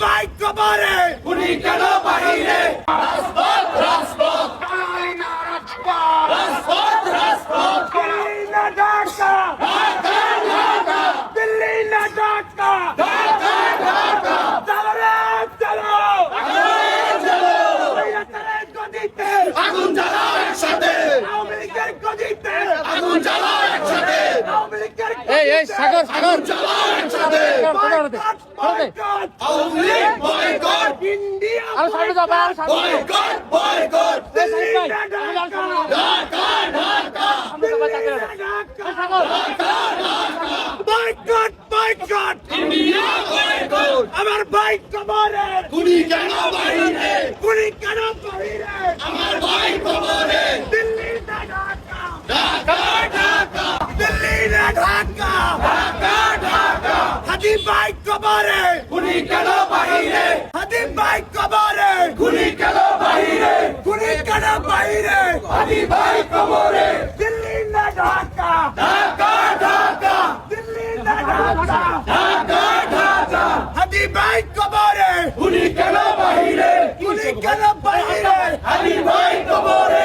ভাই কবরে খুনি কেন বাহিরে রাজপথ রাজপথ আইনা রাজপথ রাজপথ রাজপথ দিল্লি না ঢাকা ঢাকা ঢাকা দিল্লি না ঢাকা ঢাকা ঢাকা চলো রে চলো চলো বৈরাচারের গদিতে আগুন জ্বালাও একসাথে আওয়ামী লীগের গদিতে আগুন জ্বালাও একসাথে আওয়ামী লীগের এই সাগর সাগর জ্বালাও একসাথে boycott Awami League boycott India আরো সামনে যাও ভাই, আরো সামনে যাও। বয়কট বয়কট দিল্লি ভাই, না তুমি যাও সামনে যাও। ঢাকা ঢাকা সামনে যাও ভাই, তাড়াতাড়ি দিল্লি যাও। না ঢাকা সাগর বয়কট বয়কট ইন্ডিয়া বয়কট আমার ভাই কবরে খুনি কেন বাহিরে গুলি কেন বাহিরে আমার ভাই কবরে দিল্লি না ঢাকা ঢাকা ঢাকা দিল্লি না ঢাকা ঢাকা ঢাকা হাদি ভাই কবরে খুনি কেন বাহিরে হাদি ভাই কবরে খুনি কেন বাহিরে গুলি কেন বাহিরে আদি ভাই কবরে দিল্লি না ঢাকা ঢাকা ঢাকা দিল্লি না ঢাকা ঢাকা ঢাকা হাদি ভাই কবরে খুনি কেন বাহিরে গুলি কেন বাহিরে আদি ভাই কবরে